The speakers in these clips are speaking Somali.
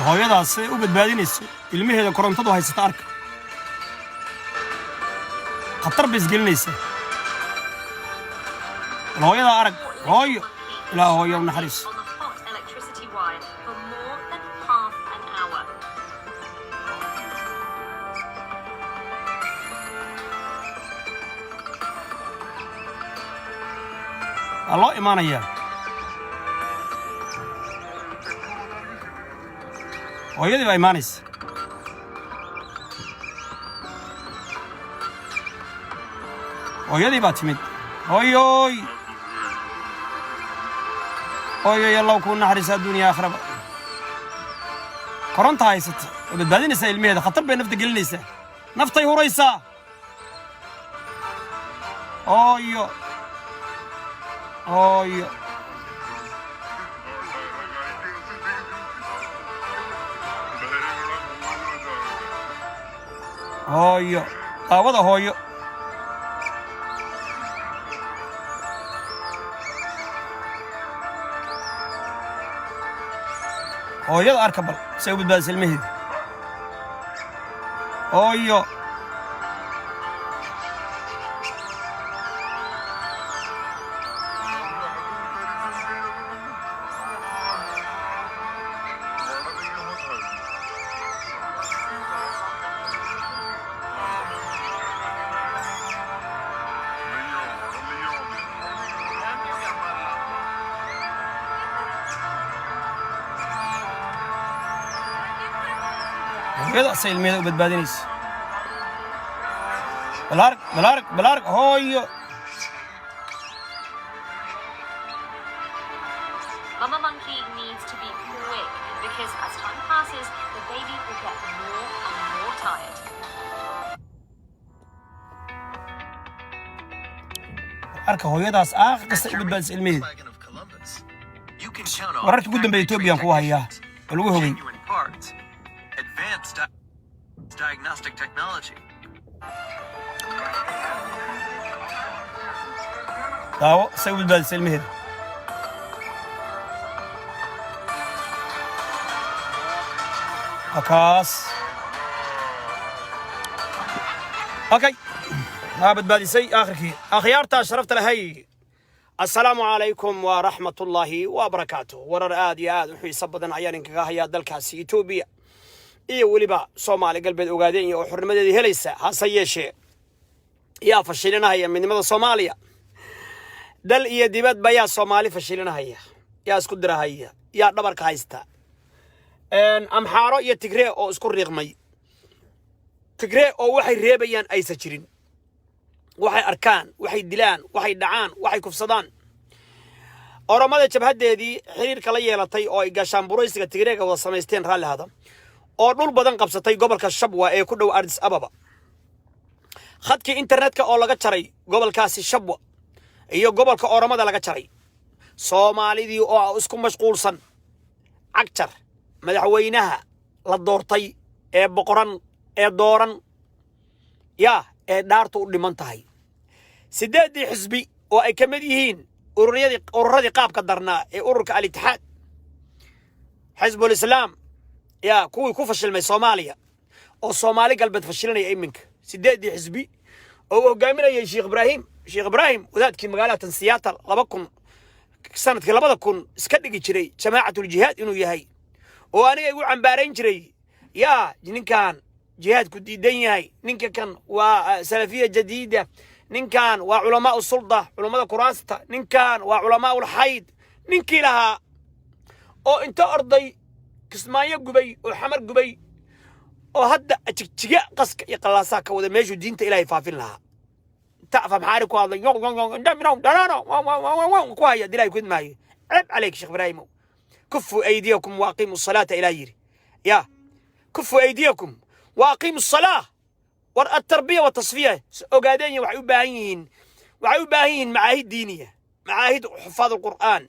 hooyadaas u badbaadinayso ilmaheeda korontadu haysata arka khatar bay isgelinaysa hooyada arag hooyo ilaa hooyo naxariis الله إيمانية ويدي بإيمانيس ويدي باتمد أوي أوي أوي يلا وكون نحرس الدنيا آخرة قرنت هاي ست وبدأنا نسأل المية خطر بين نفط قلنيسة نفطي هو رئيسة أوي أوي أوي هذا هوي هوي أركب سوي بالباس المهد أوي هذا سيل ميدا وبدبادينيس بالارك هوي Mama monkey needs to be quick because as time passes, the baby will get more and more tired. أركه هويداس قصة بدبادس الميد وررت قدام بإثيوبيا كوها إياه الوهوي advanced diagnostic technology. داو سوي البلد سلمي هذا أكاس أوكي هابد بالي سي آخر كي أخيارتا شرفت لهي السلام عليكم ورحمة الله وبركاته ورر آدي وحي صبدنا عيان كهيا دلكاسي إثيوبيا iyo waliba Soomaali galbeed ogaadeen iyo xurnimadeedii helaysa hase yeeshee yaa fashilinaya midnimada Soomaaliya dal iyo dibad baya Soomaali fashilinaya yaa isku dirahaya yaa dhabarka haysta amxaaro iyo Tigray oo isku riiqmay Tigray oo waxay reebayaan aysa jirin waxay arkaan waxay dilaan waxay dhacaan waxay kufsadaan Oromada jabhadeedii xiriirka la yeelatay oo ay gashaan buraysiga Tigrayga wada sameysteen raali hada oo dhul badan qabsatay gobolka Shabwa ee ku dhow Addis Ababa khadkii internetka oo laga jaray gobolkaasi Shabwa iyo gobolka Oromada laga jaray Soomaalidii oo isku mashquulsan cagjar madaxweynaha la doortay ee boqoran ee dooran ee dhaartu u dhiman tahay sideedii xisbi oo ay kamid yihiin ururadii qaabka darnaa ee ururka al-Ittixaad Xisbul Islaam يا كوي كوفشل من سوماليا أو سومالي قلبت فشلنا يا إمك سدادي حزبي أو قامنا يا شيخ إبراهيم وذات كي مقالات سياتر لبكم سنة كلا بدكم سكدي جري جماعة الجهاد إنه يهي وأنا يقول عن بارين جري يا جنين كان جهاد كديدين هاي نينك كان وسلفية جديدة نين كان وعلماء السلطة علماء كراسة نين كان وعلماء الحيد نينكي لها أو أنت أرضي كسماية قبي وحمر قبي وهذا أتجيء قصك يقلاساك وذا ميجو دينت إلهي فافين لها تفهم حالك وهذا يوم دانا كوايا دلاي كود معي عيب عليك شيخ إبراهيم كفوا أيديكم وأقيموا الصلاة إلى يري يا كفوا أيديكم وأقيموا الصلاة والتربية والتصفية أقادين وعيو باهين معاهد دينية معاهد حفاظ القرآن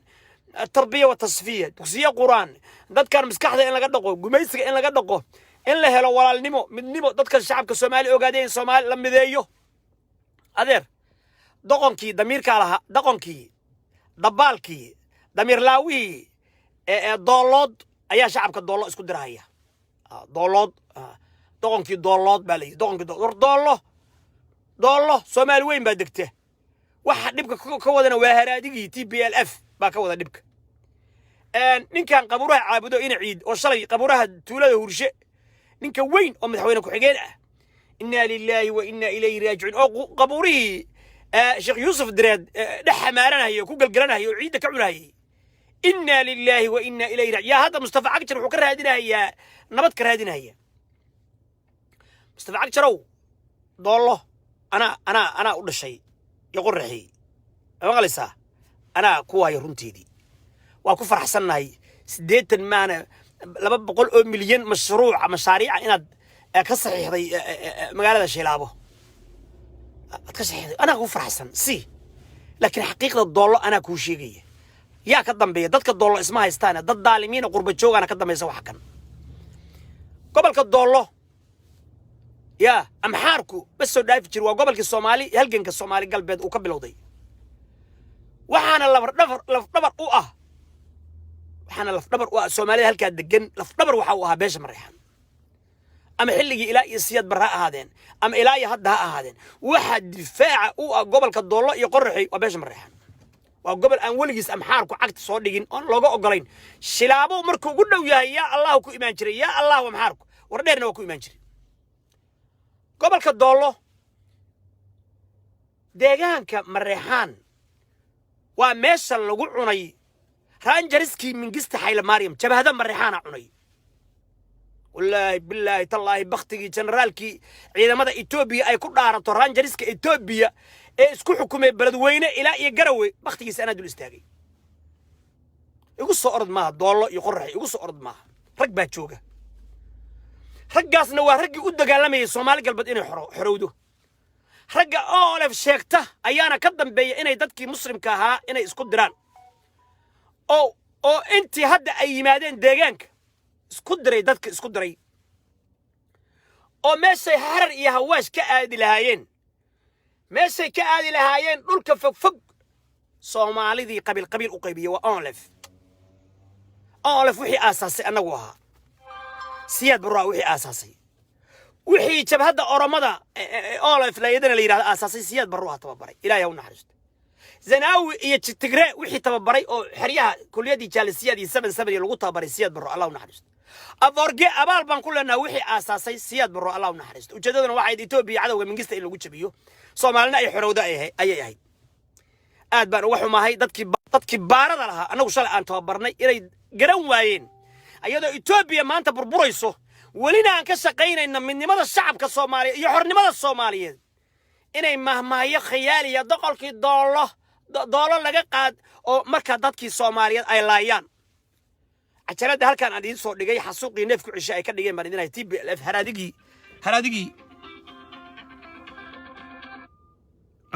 التربية والتصفية تقصية قرآن دad kan maskaxda in laga dhaqo gumaysiga in laga dhaqo in la helo walaalnimo midnimo dadka shacabka Soomaali ogaadeen Soomaali la mideeyo adeer doqonkii damiirka laha doqonkii dabaalkii damir laawi doolood ayaa shacabka doollo isku dirahaya doolood doqonkii doolood baa la yidhi doqonkii doollo soomaali weyn baa degta waxa dhibka ka wadana waa haraadigii TPLF baa ka wada dhibka ninkan qabuuraha caabudo ina ciid oo shalay qabuuraha tuulada hurshe ninka weyn oo madaxweyne ku xigeen ah inna lillahi wa inna ilayhi raaji'un oo qabuurihii sheekh yuusuf direed dhex xamaaranayo ku galgalanayo oo ciidda ka cunayay inna lillahi wa inna ilayhi raaji'un yaa hadda mustafa cagjar wuxuu ka raadinayaa nabad ka raadinaya mustafa cagjarow doollo أنا أقول شيء يقول رحي ما قلسا أنا كواي رنتيدي وأكفر حسن هاي سديت معنا لما بقول مليون مشاريع أنا كصحيح هذي مقالة الشيء لعبه كصحيح أنا أكفر حسن لكن حقيقة الدولار أنا كوشيجية يا كدم بيه ضد الدولار اسمها استانة ضد ظالمين وقرب شوق أنا كدم يسوي حكن قبل كالدولار يا أمحاركو بس دايف جروا قبل كالصومالي هلجن كالصومالي قلبي وقبل وضي وحنا لفنبر وحنا لفنبر الصومالي هلك الدجن لفنبر وحوها بيش مريحان أما حلقي إلى سياد براء هذين أما إلى هدها هذين واحد دفاع قبل كالدولار يقرحي وبيش مريحان وقبل أن ولجس أمحاركو عقد صادقين أن لقوا قلين شلابو مركو قلنا يا الله كو إيمان جري يا الله ومحاركو ورديرنا وكو إيمان جري قبل كالدولو ديغانك مريحان وميشا لغو عني رانجرسكي من قست حيل مريم جبه هذا مريحان عني والله بالله تالله بختي جنرالكي عيدا مدى إتوبيا أي كل دارتو رانجرسكي إتوبيا اسكو حكومي بلدوينة إلا يقروي بختي سنة الاستاقي يقصوا أرض معها دولو يقرح يقصوا أرض معها رقبها تشوقه رجعنا ورجع قد قالمي الصومالي قلبت إنه حرودو رجع أولف شيكته أيانا كدم بي إنه يدكي مسلم كها إنه يسكت دران أو أنت هدا أي مادين ديجانك اسكت دري دتك اسكت دري أو ماشي حرر يهواش كأدي لهاين ماشي كأدي لهاين نلك فوق صومالي ذي قبيل أقيبية وأولف وحي أساسي أنا وها سياد برا وحي أساسي وحي جبهة أورمدا أولف لا يدنا ليراد أساسي سياد برا تببري إلى يوم نحرجت زناوي يتجرى وحي تببري أو حريها كل يدي جالسية دي سبن يلقوا تببري سياد برا الله نحرجت أفرج أبال بنقول لنا وحي أساسي سياد برا الله نحرجت وجدنا واحد يتوبي عدو من قصة اللي قلت بيو صومالنا أي حرودا أي أدبر وحو ما هي dadkii baarada lahaa anagu shalay aan tababarnay inay garan waayeen ayadoo Itoobiya maanta burburayso walina aan ka shaqeynayna midnimada shacabka Soomaaliyeed iyo xornimada Soomaaliyeed inay mahmaayo khiyaaliya doqolkii doolo laga qaad oo marka dadkii Soomaaliyeed ay laayaan ajalada halkan aan idin soo dhigay xasuuqii neefku cisho ay ka dhigeen maridinay TPLF haraadigi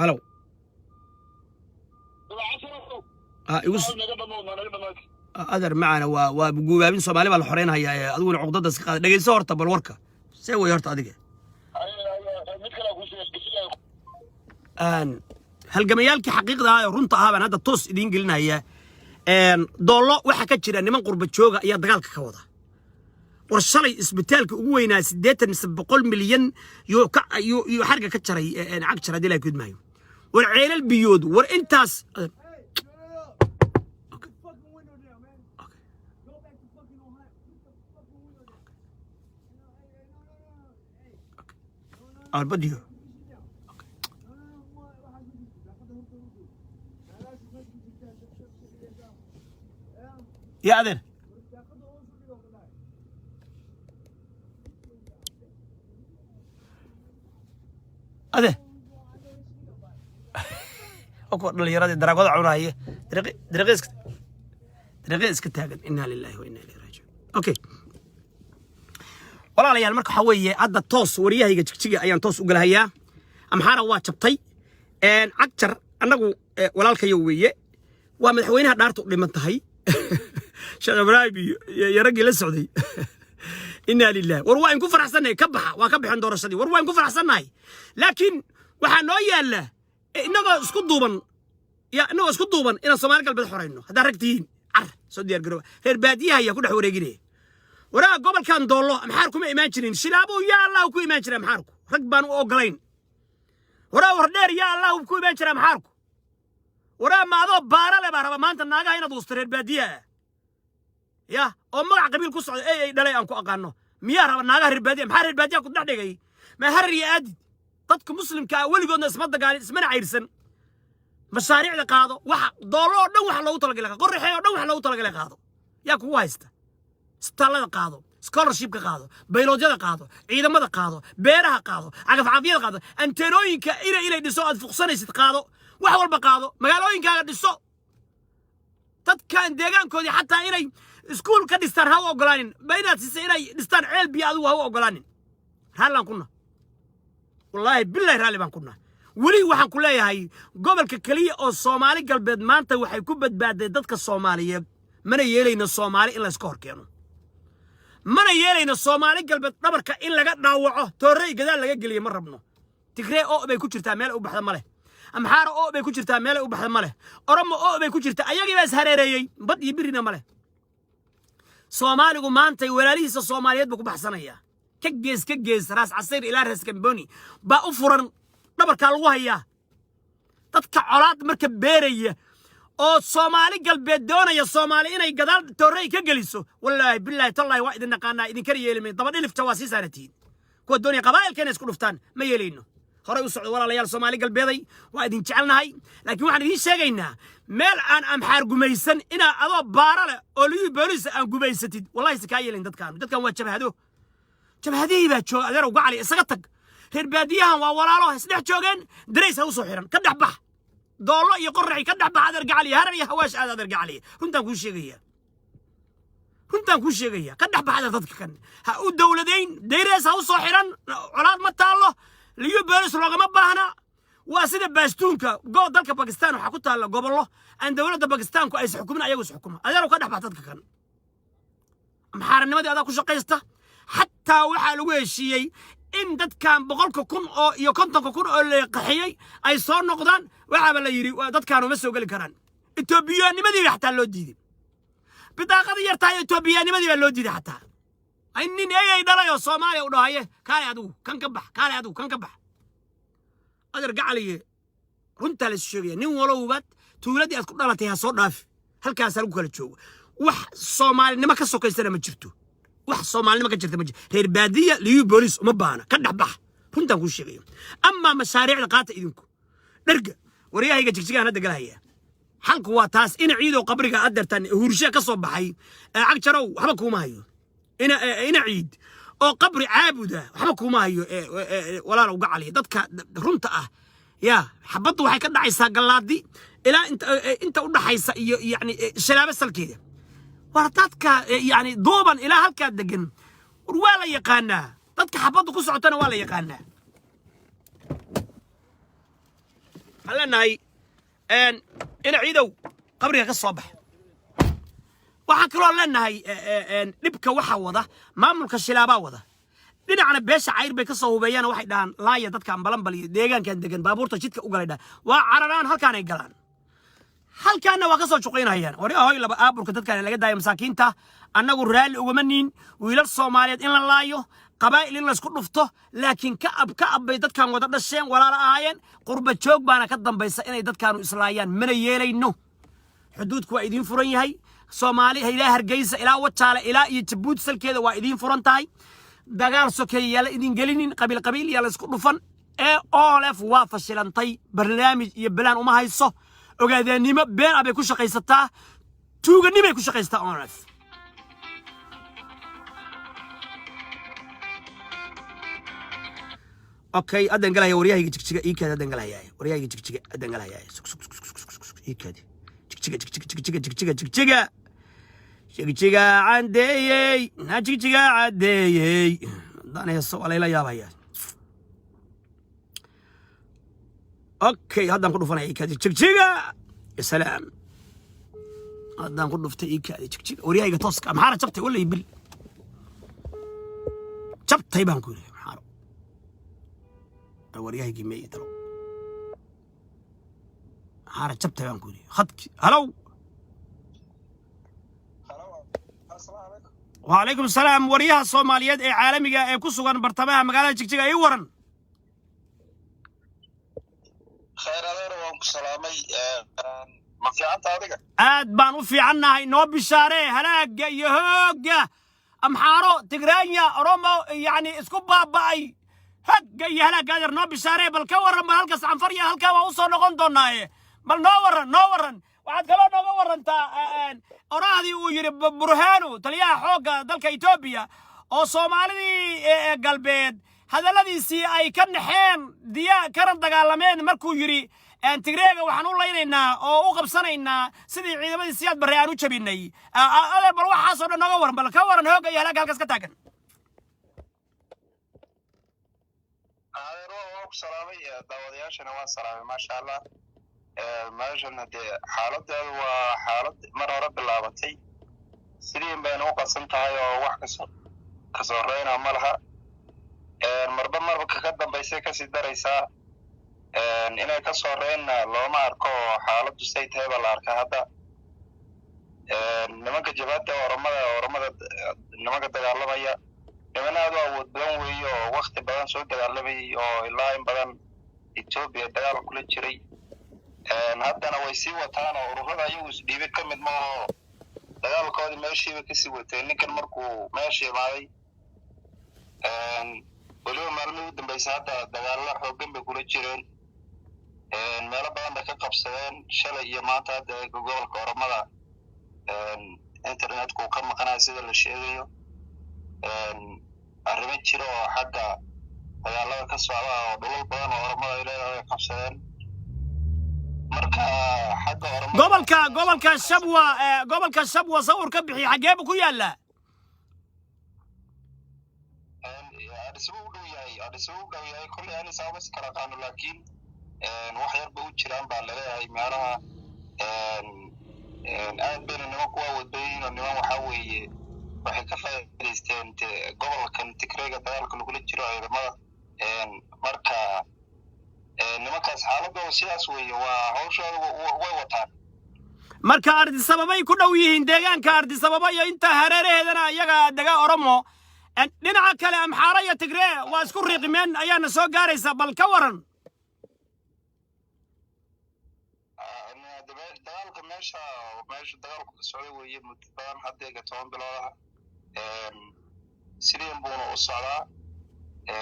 halo أدر معنا وجوابين صومالي بالحرين هيا أقول عقدة دقيقة دقيقة صورت بالوركة سوي هرت أديك هالجميالك حقيقة رنتها هذا التوس دين قلنا هي دولة وحكتشر أن من قرب تشوجا يا دجالك كوضع ورشلي إسبتالك وين سديت نسبقول مليون يو حركة كتشري عكشر هذي لا يكون معي والعيلة البيود ورإنتاس الفيديو يا أذن أكبر اللي يراد الدراجات عنا هي درقيس كتاجن إنا لله وإنا إليه راجعون أوكي والله ليال مركو حويه عدا توس وريهayga jigjiga ayaan toos u galhayaa amxara waa jabtay cagjar anagu walaalkayo weeye waa madaxweynaha dhaartu dhiman tahay Sheekh Ibrahim iyo ragii la socday inna lillahi war waa in ku faraxsanahay ka baxa waa ka bixin doorashadii war waa in ku faraxsanahay laakiin waxa noo yaala inagoo isku duuban inaan Soomaali galbeed xoreyno hadaa ragtiin soo diyaar garow reer baadiyaha ayaa ku dhex wareeginaya waraa gobolkan doollo amxaar kuma imaan jirin shilaabo yaa allah ku imaan jira amxaarku rag baan u ogolayn waraa wardheer yaa allah ku imaan jira amxaarku waraa maadoo baara le baa raba maanta naagaha inaad wusto reer baadiyaha ya oo magac qabiil ku socdo ay dhalay aan ku aqaano miyaa raba naagaha reer baadiyaha maxaa reer baadiyaha ku dhex dhigay ma harar iyo aadid dadka muslimka ah weligoodna isma dagaalin ismana cayrsan mashaariicda qaado waxa doollo oo dhan waxa loogu talagalay qorraxay oo dhan waxa loogu talagalay qaado yaa kugu haysta isbitaallada qaado scholarshipka qaado bayloojyada qaado ciidamada qaado beeraha qaado cagafcafyada qaado anteenooyinka inay dhiso aad fuqsanaysid qaado wax walba qaado magaalooyinkaaga dhiso dadkan deegaankoodii xataa inay iskuul ka dhistaan ha u ogolaanin ba inaad siisay inay dhistaan ceel biyo adigu ha u ogolaanin raallaan kuna wallaahi billahi raalli baan kuna weli waxaan ku leeyahay gobolka kaliya oo Soomaali galbeed maanta waxay ku badbaaday dadka Soomaaliyeed mana yeelayno Soomaali in la iska horkeeno mana yeelayno Soomaali galbeed dhabarka in laga dhaawaco toorey gadaal laga geliyo ma rabno Tigray oo bay ku jirtaa meel u baxda male amxaara oo bay ku jirtaa meel u baxda male oromo oo bay ku jirtaa ayagii baa is hareereeyay bad iyo birina male Soomaaligu maanta walaalihiisa Soomaaliyeed buu ku baxsanaya ka gees raas casir ilaa raas kamboni ba u furan dhabarka lagu hayaa dadka colaad marka beeraya oo Soomaali galbeed doonaya Soomaali inay gadaal toorey ka geliso wallahi billahi tallahi waa idin naqaana idin kar yeelimay daba dhilifta waa sii saaratiin kuwa doonaya qabaa'ilkeena isku dhuftaan ma yeelayno horay u socdo walaalayaal Soomaali galbeeday waa idin jecelnahay laakiin waxaan idin sheegaynaa meel aan amxaar gumaysan ina adoo baara leh oo liyu boolis aan gumaysatid wallahi iska yeelin dadkan waa jabhadii baa jooga adeer uga cali isaga tag reer baadiyahan waa walaalo isdhex joogeen darays ha u soo xiran ka dhex bax doollo iyo qorraxi ka dhex bax adeer gacali harar iyo hawaash adeer gacali runtaan kuu sheegaya ka dhex bax dadka kan ha u dawladeyn darays ha u soo xiran colaad ma taalo liyu boolis loogama baahna waa sida baastuunka dalka Pakistan waxa ku taala gobollo aan dawladda Pakistan ku ay xukumin ayagu xukuma adeer ka dhex bax dadka kan amxaarnimadii adaa ku shaqaysta حتى waxa lagu heshiiyay in dadkan 100,000 oo iyo 50,000 oo la qaxiyay ay soo noqdaan waxa la yiri dadkan uma soo gali karaan Etoobiyaanimadii xataa loo diiday bidaaqadii yartaa Etoobiyaanimadii baa loo diiday xataa ay nin ay dhalayo Soomaaliya u dhahaye kaale adigu kan ka bax adeer gacaliye runta la sheegay nin walowbad tuuladii aad ku dhalatay ha soo dhaaf halkaas lagu kala joogo wax Soomaalinimo ka sokaysana ma jirto wax Soomaalnimo ka jirta ma jirto reer baadiya liyu boolis uma baana ka dhaxbax runtan ku sheegay amma mashaariicda qaata idinku dharga wariyahayga jigjigaan hadda galaya halku waa taas in ciido qabriga adartan huurshe ka soo baxay cagjarow waxba kuma hayo ina ciid oo qabri caabuda waxba kuma hayo walaal uga cali dadka runta ah ya xabadu waxay ka dhacaysaa galaadi ilaa inta u dhaxaysa iyo yani shalaaba salkeeda wartadka yani dooban ilaa halka degan waa la yaqaana dadka xabadu ku socotana waa la yaqaana halanahay ina ciidow qabriga ka soo bax waxa kale oo leenahay dibka waxa wada maamulka shilaaba wada dhinacna beesha cayr bay ka soo hubeeyaan waxay dhahan laaya dadka ambalanbal iyo deegaankan degan baabuurta jidka u galayda waa cararaan halkaan ay galaan halkaana waa ka soo juqeynayaan wariyahoy laba aaburka dadkan laga daayo masaakiinta annagu raali uga maniin wiilal Soomaaliyeed in la laayo qabaa'il in la isku dhufto laakiin ka ab bay dadkan wada dhasheen walaala ahaayeen qurba joog baana ka dambaysa inay dadkan islaayaan mana yeelayno xuduudku waa idin furan yahay Soomaali ilaa Hargeysa ilaa Wajaale ilaa iyo Jabuuti salkeeda waa idin furan tahay dagaal sokeeya la idin gelinin qabiil ya la isku dhufan OLF waa fashilantay barnaamij iyo balaan uma hayso ogaadeenimo been abay ku shaqaysataa tuuganimay ku shaqaysataa OLF okay adan galaya wariyahayga jigjiga ii kaada adan galaya wariyahayga jigjiga adan galaya ii kaadi jigjiga cadeeyay na jigjiga cadeeyay danayso walayla yaabaya okay hadan ku dhufanay ii kaadi jigjiga ya salaam hadan ku dhuftay ii kaadi jigjiga wariyahayga tooska maxaa jabtay wala bil jabtay baan ku leeyahay wariyahayga meey talo maxaa jabtay baan ku leeyahay khadki halow وعليكم السلام وريها الصوماليات اي عالمية اي كسوغان برتماها مقالة جيجيغا اي ورن خير هذا وانكو سلامي ما في عنتا هذيك aad baan u fiicannahay noo bishaaree halaaga iyo hoogga amxaaro tigraanya oromo yani isku baaba'ay hagga iyo halaaga adeer noo bishaaree bal ka warran bal halkaas canfarya halkaa waa u soo noqon doonaaye bal noo warran waxaad kaloo nooga warrantaa orahdii uu yidhi burhaanu taliyaha xoogga dalka etoobiya oo soomaalidii galbeed hadalladiisii ay ka naxeen kana dagaalameen markuu yidhi tigreega waxaan u laynaynaa oo u qabsanaynaa sidii ciidamadii siyaad barre aan u jabinay adeer bal waxaasoo dhan nooga warran bal ka warran hoogga iyo halaaga halkaas ka taagan adeer waan ku salaamay daawadayaashana waan salaamay maasha allah meeshana dee xaaladeedu waa xaalad mar hore bilaabatay sidiin bayna u qasan tahay oo wax kasoo reyna ma laha marba marka ka dambaysay kasii daraysaa inay kasoo reynna looma arko xaaladdu say tahay baa la arkaa hadda nimanka jabaadda oromada nimanka dagaalamaya niman aad u awood badan weeye oo wakti badan soo dagaalamayay oo ilaa in badan etoobiya dagaal kula jiray haddana way sii wataan oo ururada ayagu isdhiibay ka mid maaho dagaalkoodii meeshiiba kasii wateen ninkan markuu meesha imaaday weliba maalmihii u dambaysa hadda dagaalla xooggan bay kula jireen meelo badan bay ka qabsadeen shalay iyo maanta hadda gobolka oromada internetku ka maqanaya sida la sheegayo arrimo jiro oo xagga dagaalada ka socda oo dhulal badan oo oromada ay leedahay ay qabsadeen marka xagga oromada gobolka shabwa sawir ka bixi xagee buu ku yaallaa adisugu u dhow yahay kolley ani sababas kala qaano laakiin wax yarba u jiraan baa laleeyahay meelaha aad bayna niman kuwa wadooyin oo niman waxaa weeye waxay ka faa'iidaysteen gobolkan tigreega dagaalka lagula jiro ciidamada marka nimankaas xaaladooda sidaas weeye waa hawshooda way wataan marka ardisababay ku dhow yihiin deegaanka ardisababa iyo inta hareeraheedana iyaga dega oromo dhinaca kale amxaara iyo tigree waa isku riiqimeen ayaana soo gaaraysa bal ka waran dagaalka meesha dagaalku ka socday weeye muddo badan haddeega 10 bilood sidiin buuna u socdaa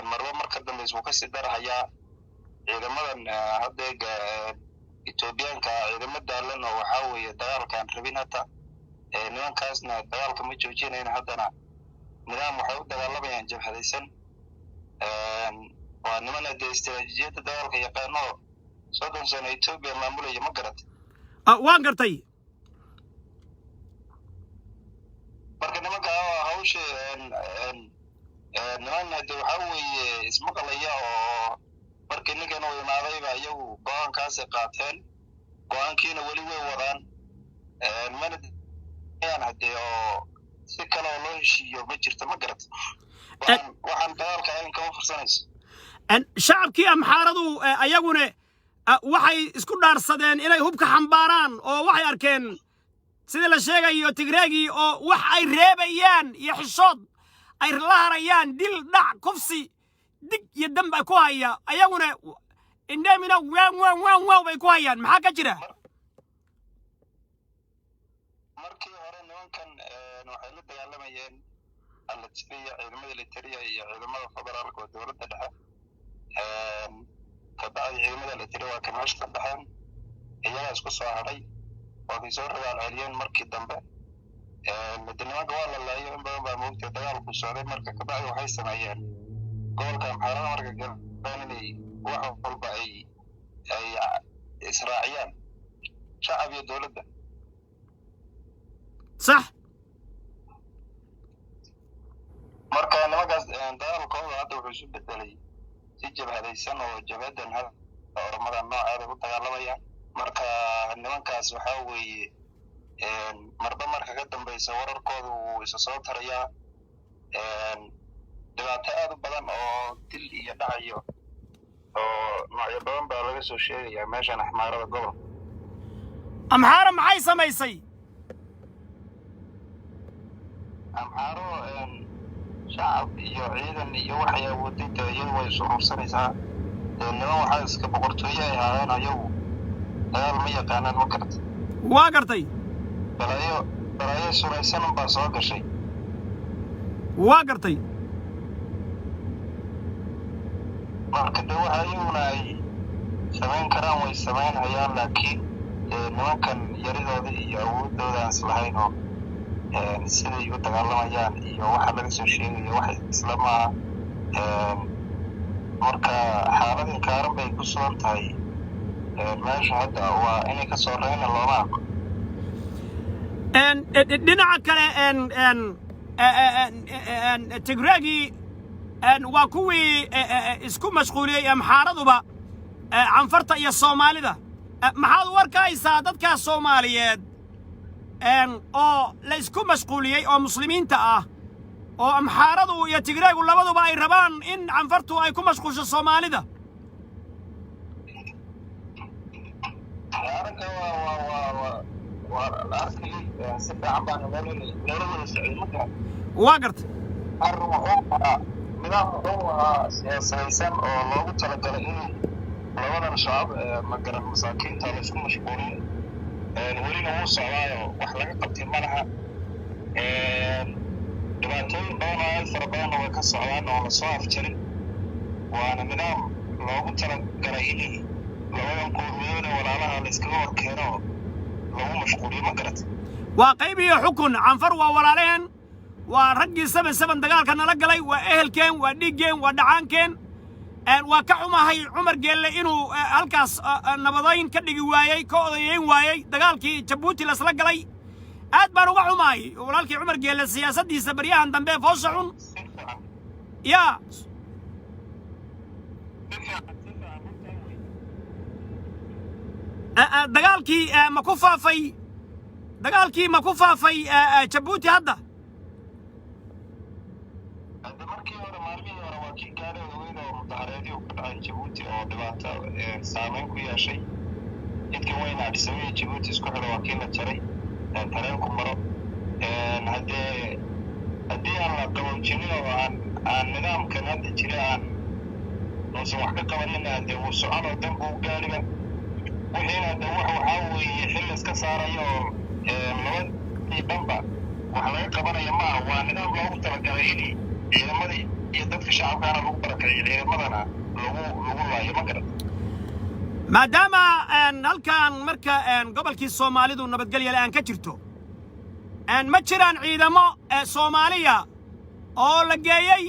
marba marka dambays wuu kasii darahayaa ciidamadan haddeega etoobiyaanka ciidamo daalan oo waxaa weeye dagaalkaan rabin hata nimankaasna dagaalka ma joojinayn haddana nidaam waxay u dagaalamayaan jabhadaysan waa nimana dee istiraatiijiyadda dagaalka yaqaano 30 sano etoobiya maamulaya ma garat waan gartay marka nimanka hawsha nimanna dee waxaa weeye ismaqalaya oo markii ninkan uu imaadayba iyagu go-aankaasay qaateen go-aankiina weli way wadaan mana yaan haddee oo si kale oo loo heshiiyo ma jirto ma garat waxaan dagaalka ayn kama fursanayso shacabkii amxaaradu ayaguna waxay isku dhaarsadeen inay hubka xambaaraan oo waxay arkeen sida la sheegayo tigreegii oo wax ay reebayaan iyo xishood ay la harayaan dil dhac kufsi dig iyo dam ay ku haya ayaguna indheemina waan bay ku hayaan maxaa ka jira markii hore nimankan waxay la dagaalamayeen allatiriya ciidamada litiriya iyo ciidamada federaalka oo dowladda dhexe kabacdi ciidamada litiriya waa ka meesha ka baxeen iyagaa isku soo hadhay waa kay soo rabaal celiyeen markii dambe made nimanka waa la laayo in badan baa moogtay dagaalku socday marka kabacdi waxay sameeyeen gobolka amxaarada marka galeen inay wax walba ay israaciyaan shacab iyo dowladda صح marka nimankaas dagaalkooda hadda wuxuu isu bedelay si jabhadaysan oo jabhadan hadda oromada nooceeda u dagaalamayaan marka nimankaas waxaa weeye marba marka ka dambaysa wararkooda wuu isa soo tarayaa dhibaato aad u badan oo dil iyo dhacayo oo noocyo badan baa laga soo sheegayaa meeshan axmaarada gobol amxaara maxay samaysay amxaaro shacab iyo ciidan iyo waxay awoodday dee iyadu way is urursanaysaa niman waxaa iska boqortooye ay ahaayeen ayagu dagaal ma yaqaanaan ma garata waa gartay balaayo suraysan unbaa soo gashay waa gartay marka de waxa iyaguna ay samayn karaan way samaynhayaan laakiin nimankan yaridooda iyo awoodooda aan islahayn oo siday u dagaalamayaan iyo waxa laga soo sheegayo wax isla maaha marka xaalad inkaaran bay ku sugan tahay meesha hadda waa inay ka soo reyna looma arko dhinaca kale tigreegii waa kuwii isku mashquuliyey amxaaraduba canfarta iyo soomaalida maxaad u arkaysaa dadkaas soomaaliyeed oo la isku mashquuliyey oo muslimiinta ah oo amxaaradu iyo tigreegu labaduba ay rabaan in canfartu ay ku mashquulsho soomaalida waa garta nidaam wuxuu ahaa siyaasadaysan oo loogu talagalay in labadan shacab magaran masaakiinta la isku mashquuliyo welina wuu socdaayo wax laga qabtay ma laha dhibaatooyin badan oo aad fara badanna way ka socdaan oo lasoo afjarin waana nidaam loogu talagalay in labadan kooxdooda walaalaha la iskaga hor keeno lagu mashquuliyo ma garata waa qayb iyo xukun canfar waa walaalehen waa raggii 77 dagaalka nala galay waa ehelkeen waa dhiiggeen waa dhacaankeen waa ka xumahay cumar geelle inuu halkaas nabadayn ka dhigi waayey ka odayeyn waayey dagaalkii jabuuti lasla galay aad baan uga xumahay walaalkii cumar geelle siyaasaddiisa baryahan dambe foosha xun yaa dagaalkii ma ku faafay jabuuti hadda markii hore maalmihii hore waa kii gaadhay weyn oo mudaharaadyo ka dhacay jabuuti oo dhibaato saameyn ku yeeshay jidkan weyn adhisameeye jabuuti isku xidho waa kii la jaray tareenku maro haddii aan la qaboojinin oo aan nidaamkan hadda jira aan uusan wax ka qabanina dee wuu socon oo dan buu gaadhiba wixiina de waxaa weeye xil iska saarayo oo labadii dhanba wax laga qabanaya maaha waa nidaam loogu talagalay in ciidamadii iyo dadka shacabkaana lagu barakacay ciidamadana lagu laayo ma garata maadaama halkan marka gobolkii soomaalidu nabadgelya la'aan ka jirto ma jiraan ciidamo soomaaliya oo la geeyey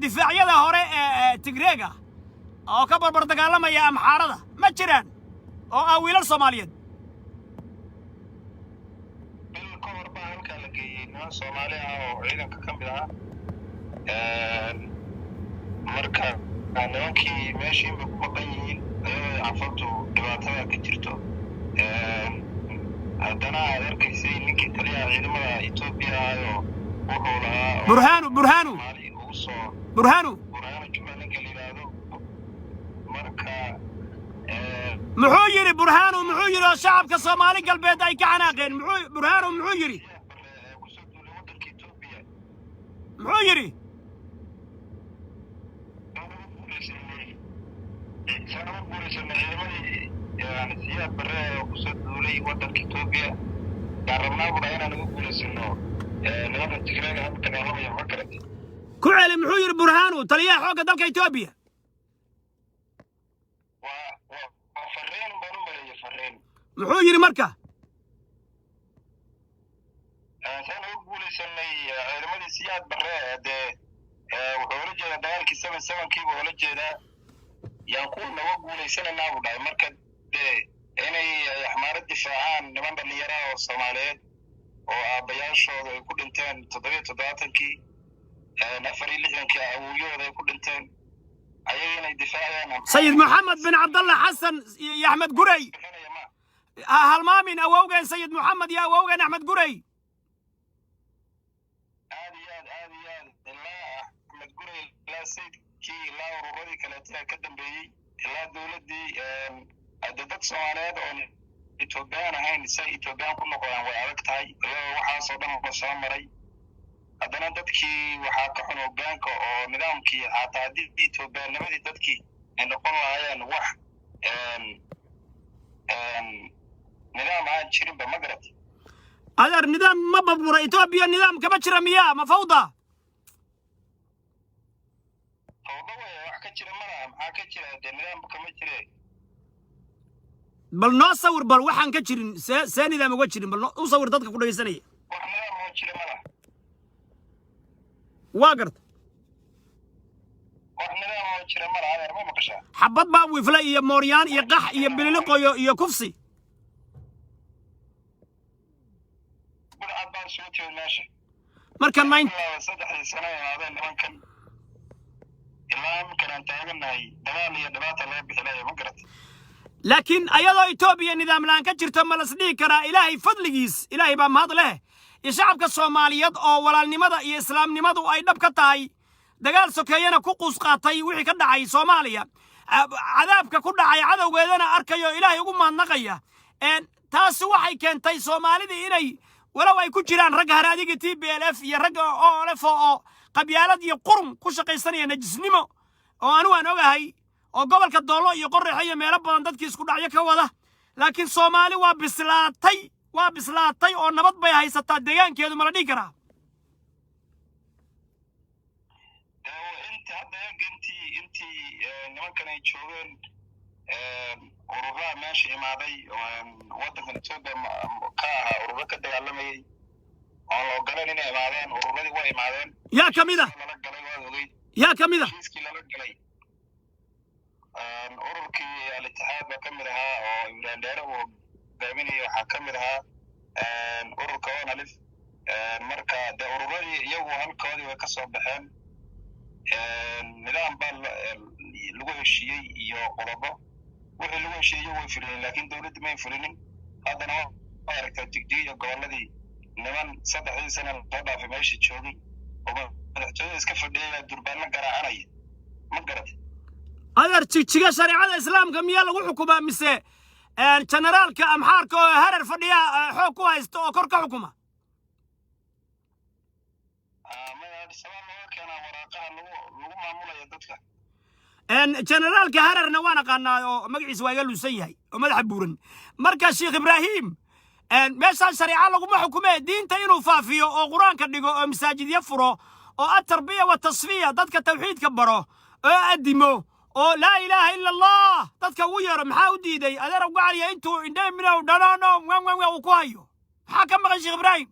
difaacyada hore ee tigreega oo ka barbar dagaalamaya amxaarada ma jiraan oo ah wiilal soomaaliyeed bil ka hor baa halkaa la geeyey niman soomaali ah oo ciidanka ka mid ahaa marka nimankii meeshii bay ku maqan yihiin ayadoo canfartu dhibaatada ka jirto haddana aad arkaysay ninkii taliyaha ciidamada etoobiya ahayoo wuxuu lahaa burhaanu juma ninka la yidhaahdo marka muxuu yidhi burhaanu muxuu yidhi oo shacabka soomaali galbeed ay ka xanaaqeen burhaanu muxuu yidhi kusoo duulay waddanka etoobiya muxuu yidhi sana u guulaysanay ciidamadii siyaad barre oo kusoo duulay waddanka etoobiya yaan rabnaa budha inaan ugu guulaysano nimanka tigreega hadda dagaalamaya ma garata ku celi muxuu yidhi burhaanu taliyaha xoogga dalka etoobiya waa farriin baan u maleeyey farriin muxuu yidhi marka saan ugu guulaysanay ciidamadii siyaad barre dee wuxuu ula jeedaa dagaalkii 77 buu ula jeedaa yaan kuwa naga guulaysanaynaa buu dhahay marka dee inay axmaarad difaacaan niman dhallinyara oo soomaaliyeed oo aabbayaashooda ay ku dhinteen 77-kii 64-kii awowyahooda ay ku dhinteen ayaga inay difaacayaan sayid maxamed bin cabdalla xasan iyo axmed gurey halmaamin awowgeen sayid maxamed iyo awowgeen axmed gurey aad iyo aad ilaa axmed gurey ilaa sayidkii ilaa ururadii kaleeta ka dambeeyey ilaa dowladdii hadde dad soomaaliyeed oon etoobiyaan ahayn say etoobiyaan ku noqdaan way adag tahay iyadoo waxaasoo dhan la soo maray haddana dadkii waxaa ka xun hoggaanka oo nidaamkii xataa haddii Itoobiyaanimadii dadkii ay noqon lahaayeen wax nidaam aan jirinba ma garat adeer nidaam ma babura Itoobiya nidaam kama jira miyaa ma fawda fawda way wax ka jira malaha maxaa ka jira dee nidaam kama jire bal noo sawir bal waxaan ka jirin see nidaam uga jirin bal u sawir dadka ku dhageysanaya wax nidaam oo jira malaha waa garta wax nidaam oo jira malaha adeer ma maqashaa xabad baa wifla iyo mooryaan iyo qax iyo bililiqo iyo kufsi budcad baan soo jeed meesha marka saddexdii sano imaadeen nimankan ilaa imkanaan taaganahay dagaal iyo dhibaata laga bixilaya ma garata laakiin ayadoo Itoobiya nidaam laan ka jirto ma lasdhihi karaa ilaahay fadligiis ilaahay baa mahad leh iyo shacabka Soomaaliyeed oo walaalnimada iyo islaamnimadu ay dhab ka tahay dagaal sokeeyana ku quus qaatay wixii ka dhacay Soomaaliya cadaabka ku dhacay cadawgeedana arkayo ilaahay ugu mahadnaqaya taasi waxay keentay Soomaalida inay walaw ay ku jiraan rag haraadiga TPLF iyo rag OLF oo qabyaalad iyo qurun ku shaqaysanaya najisnimo oo anu aan ogahay oo gobolka Doolo iyo Qorraxo iyo meelo badan dadkii isku dhacyo ka wada laakiin Soomaali waa bislaatay oo nabad bay haysataa deegaankeedu ma la dhigi karaa inta hadda intii nimankan ay joogeen ururaha meesha imaaday waddankan Itoobiya ka ahaa ururo ka dagaalamayay oo la ogoleen inay imaadeen ururadii waa imaadeen yaa ka mid ah lala galay waad ogeyd yaa ka mid ah heshiiskii lala galay ururkii al-Ittixaad baa ka mid ahaa oo Ibrahim Dheere uu hogaaminayay waxaa ka mid ahaa ururka ONALIF marka dee ururadii iyagu halkoodii way ka soo baxeen nidaam baa lagu heshiiyey iyo qodobo wixii lagu heshiiyey way fuliyeen laakiin dowladda may fulinin haddana waa aragtaa Jigjiga iyo gobolladii niman saddexdii sano soo dhaafay meesha joogay oo madaxtooyada iska fadhiyay durbaanla garaacanaya ma garatay adeer Jigjiga shariicada islaamka miyaa lagu xukumaa mise generaalka amxaarka oo harar fadhiya xoog ku haysto oo kor ka xukuma generaalka hararna waan aqaanaa oo magaciisa waa iga luusan yahay oo madaxa buuran marka Sheekh Ibraahim meeshaan shariica laguma xukume diinta inuu faafiyo oo quraanka dhigo oo masaajidyo furo oo at-tarbiya wa tasfiya dadka tawxiidka baro oo adimo oo laa ilaaha illa allah dadka ugu yeero maxaa u diiday adeer ugu caliya intuu indhe minow dhanaano uu ku hayo maxaa ka maqan Sheekh Ibraahim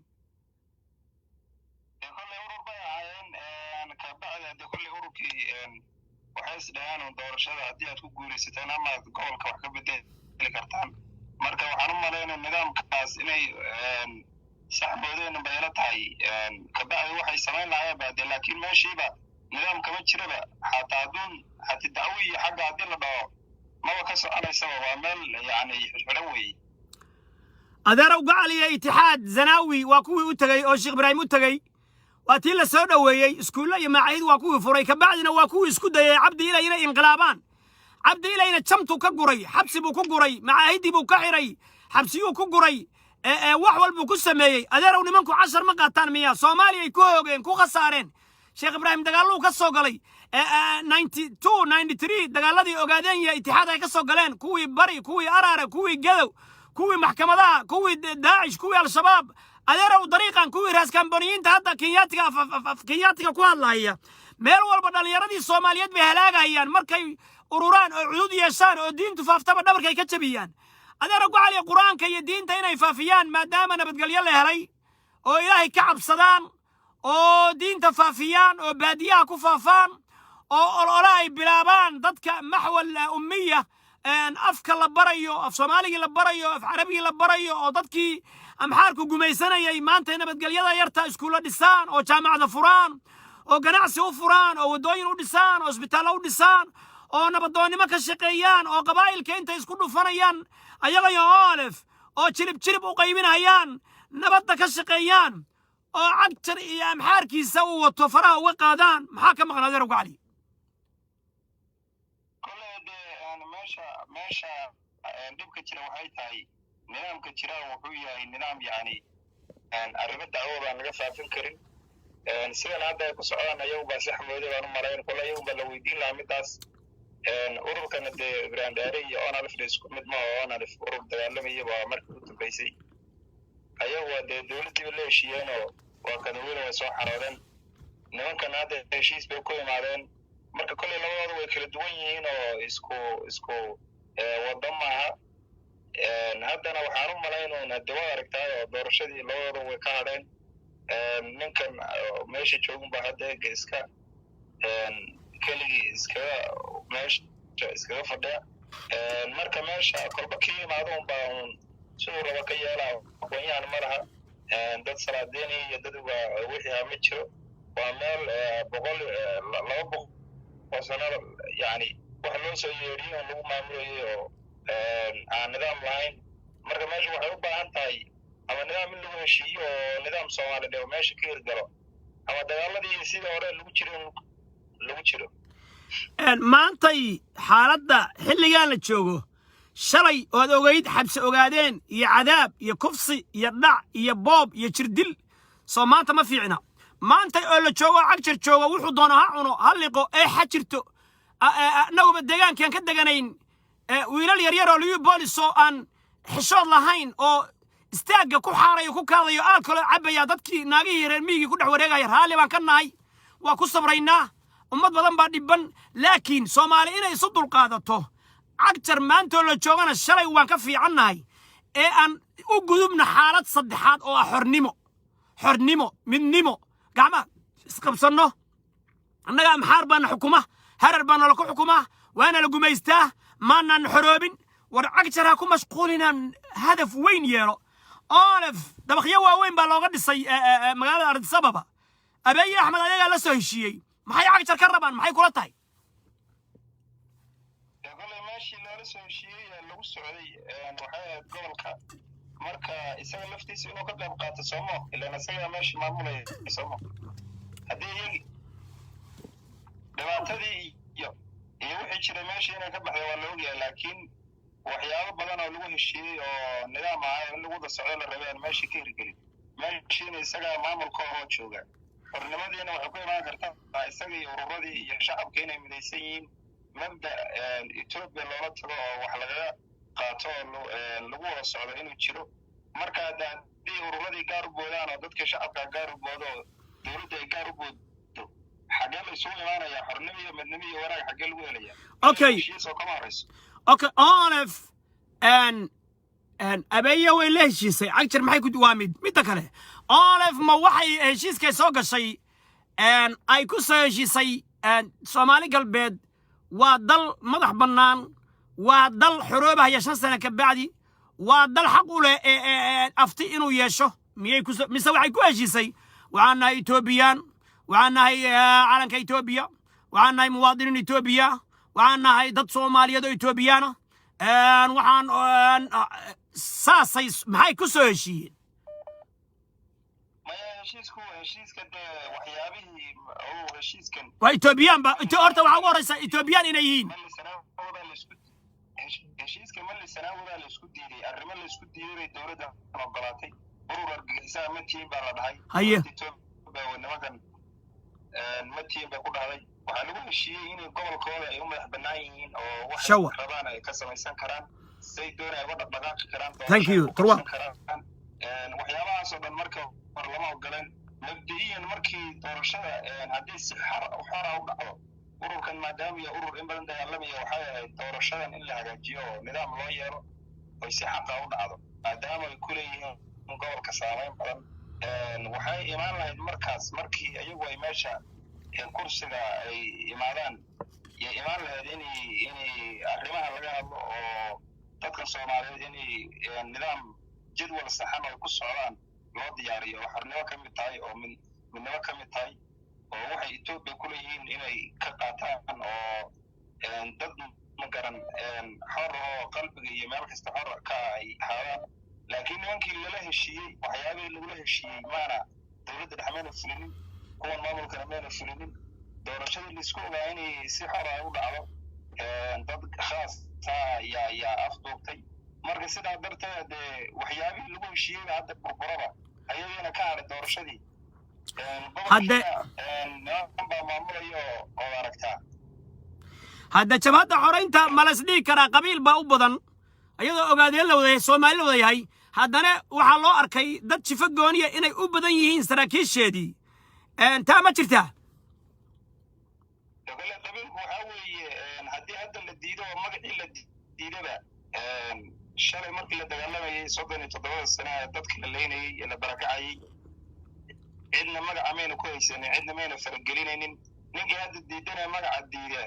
waxay isdhahaan doorashada haddii aad ku guulaysataan ama aad gobolka wax ka bedeli kartaan marka waxaan u malaynaya nidaamkaas inay saxboodeen bay la tahay kabacdi waxay samayn lahaayeen baade laakiin meeshiiba nidaam kama jiraba xataa adduun xataa dacwo iyo xagga haddii la dhaho maba ka soconaysaba waa meel yani xidhan weeye adeer ugu caliya Ittixaad Zanaawi waa kuwii u tagay oo Sheekh Ibraahim u tagay waa tii la soo dhaweeyay iskuulla iyo macaahid waa kuwii furay kabacdina waa kuwii isku dayay Cabdi Ilaahay inay inqilaabaan Cabdi Ilaahayna jamtu ka guray xabsi buu ku guray macaahidii buu ka xiray xabsiyuu ku guray wax walba ku sameeyay adeerow nimanku 10 ma qaataan miya Soomaaliya ay ku hoogeen ku khasaareen Sheekh Ibraahim dagaaluu ka soo galay 92 93 dagaaladii ogaadeen iyo Ittixaad ay ka soo galeen kuwii bari kuwii araare kuwii gadow kuwii maxkamadaha kuwii Daacish kuwii al-shabaab adeerow dariiqan kuwii raas kambaniyiinta hadda Kenyaatiga ku hadlaaya meel walba dhalinyaradii Soomaaliyeed bay halaagayaan markay ururaan oo cudud yeeshaan oo diintu faaftaba dhabarkay ka jabiyaan adeerow cali quraanka iyo diinta inay faafiyaan maadaama nabadgelyo la helay oo ilaahay ka cabsadaan oo diinta faafiyaan oo baadiyaha ku faafaan oo olole ay bilaabaan dadka maxwal ummiya afka la barayo af Soomaaliga la barayo af Carabiga la barayo oo dadkii amxaarku gumaysanayay maanta nabadgelyada yarta iskuulo dhisaan oo jaamacada furaan oo ganacsi u furaan oo wadooyin u dhisaan oo isbitaallo u dhisaan oo nabadoonnimo ka shaqeeyaan oo qabaa'ilka inta isku dhufanayaan ayaga iyo OLF oo jilib u qaybinayaan nabadda ka shaqeeyaan oo cagtar iyo amxaarkiisa uu wato faraha uga qaadaan maxaa ka maqan adeer ugu cali meesha dhibka jira waxay tahay nidaamka jira wuxuu yahay nidaam yani arrimo dacwo baan laga faafin karin sidan hadda ay ku socdaan ayagu baa si xamooday baan u malayn kole ayagu baa la weydiin lahaa midaas ururkana dee brandaare iyo onalif isku mid ma oo onalif urur dagaalamaya baa markii u dambeysay ayagu waa dee dowladdiiba la heshiiyeen oo waa kadaweyne way soo xaroodeen nimankan hadda heshiis bay ku imaadeen marka kolley labadooda way kala duwan yihiin oo isku waddan maaha haddana waxaan u malaynuun hadde waad aragtaay oo doorashadii labadooda way ka hadheen ninkan meesha joogun baa hadda eega iska keligii iskaga fadhiya marka meesha kolba ka yimaado un baa un siduu raba ka yeelaa aqoon-yahan ma laha dad salaadeeni iyo dad wixii ha ma jiro waa meel laba boqol sanada yani wax loo soo yeedhiyo on lagu maamulayay oo aan nidaam lahayn marka meesha waxay u baahan tahay ama nidaam in lagu heshiiyo oo nidaam soomaali dheo meesha ka hirgalo ama dagaaladii sidii hore lagu jiro maantay xaaladda xilligan la joogo shalay ood ogayd xabsi ogaadeen iyo cadaab iyo kufsi iyo dhac iyo boob iyo jirdil soo maanta ma fiicna maantay oo la joogo cagjar joogo wuxuu doono ha cuno ha liqo ee xajirto annaguba deegaankaan ka deganayn wiilal yaryar oo liyu boolis oo aan xishood lahayn oo istaagga ku xaarayo ku kaadayo aalkalo cabaya dadkii naagihii reer miyigii ku dhex wareegaya raalli baan ka nahay waa ku sabraynaa ummad badan baa dhibban laakiin soomaali inay isu dulqaadato cagjar maantoo la joogana shalay waan ka fiicannahay ee aan u gudubna xaalad saddexaad oo ah xornimo midnimo gacmaha isqabsanno annaga amxaar baana xukuma harar baana laku xukumaa waana la gumaystaa maanaan xoroobin war cagjar ha ku mashquulinaan hadaf weyn yeelo olef dabaqyo waaweyn baa looga dhisay magaalada ardis ababa abeeye axmed ayagaa la soo heshiiyey maxay cagjar ka rabaan maxay kula tahay koley meeshii loola soo heshiiyey lagu socday waxay ahayd gobolka marka isaga laftiisa inuu ka qayb qaato soomo ilaan isagaa meesha maamulaya soomo haddii iyagi dhibaatadii iyo wixii jiray meesha inay ka baxday waa la ogyahay laakiin waxyaabo badan oo lagu heshiiyey oo nidaam ahaa in lagu wada socdo la rabay aan meeshii ka hirgelin meeshiina isagaa maamulka hoo jooga xornimadiina waxay ku imaan kartaa isaga iyo ururadii iyo shacabka inay midaysan yihiin mabda etoobiya loola tago oo wax lagaga qaato oo lagu wada socdo inuu jiro marka haddii ururadii gaar u boodaan oo dadka shacabka gaar u boodo oo dowladda ay gaar u booddo xaggee la isugu imaanayaa xornimo iyo midnimo iyo wanaag xaggee lagu helaya heshiisoo kama horeyso okay onef abeeye way la heshiisay cagjar maxay ku waa midda kale onef ma waxay heshiiskay soo gashay ay ku soo heshiisay soomaali galbeed waa dal madax bannaan waa dal xoroobahaya 5 sano ka bacdi waa dal xaq u leh afti inuu yeesho mise waxay ku heshiisay waxaan nahay etoobiyaan waxaan nahay calanka etoobiya waxaan nahay muwaadiniin etoobiya waxaan nahay dad soomaaliyeed oo etoobiyaana waxaan saasay maxay ku soo heshiiyeen heshiiska dee waxyaabihii heshiiskan waa etoobiyaan ba horta waxaa ugu horeysa etoobiyaan inay yihiin heshiiska mali sanaawadaa la isku diiday arrimo la isku diiday bay dowladda ogolaatay urur argagixisaa ma tihiin baa la dhahay haye nimankan ma tihiin bay ku dhahday waxaa lagu heshiiyey inay gobolkooda ay u madax bannaan yihiin oo waxay rabaan ay ka samaysan karaan say doonay uga dhaqdhaqaaqi karaan waxyaabahaasoo dhan marka hor lama ogoleen mabdi'iyan markii doorashada haddii si xora u dhacdo ururkan maadaama iyo urur in badan dagaalamaya waxay ahayd doorashadan in la hagaajiyo oo nidaam loo yeelo oy si xaqa u dhacdo maadaama ay ku leeyihiin gobolka saamayn badan waxay imaan lahayd markaas markii iyagu ay meesha kursiga ay imaadaan iyo imaan lahayd inay arrimaha laga hadlo oo dadka soomaaliyeed inay nidaam jadwal saxan oo ku socdaan loo diyaariyo oo xornimo ka mid tahay oo midnimo ka mid tahay oo waxay etoobiya ku leeyihiin inay ka qaataan oo dad magaran xor oo qalbiga iyo meel kasta xor ka ay ahaadaan laakiin nimankii lala heshiiyey waxyaabihii lagula heshiiyey maana dowladda dhex mayna fulinin kuwan maamulkana mayna fulinin doorashadii laisku ogaa inay si xora u dhacdo dad khaasa yaa afduubtay marka sidaa darteed waxyaabihii lagu heshiiyeyba hadda burburaba ayadiina ka hadhay doorashadii hadde hadda jabhadda xoraynta ma la isdhihi karaa qabiil baa u badan ayadoo ogaadeen la wada Soomaali la wada yahay haddana waxaa loo arkay dad jifa gooniya inay u badan yihiin saraakiisheedii taa ma jirtaa shalay markii la dagaalamayay 37 sano dadka la leynayay la barakacayay cidna magaca mayna ku haysanin cidna mayna faragelinaynin ninka hadda diidana magaca diida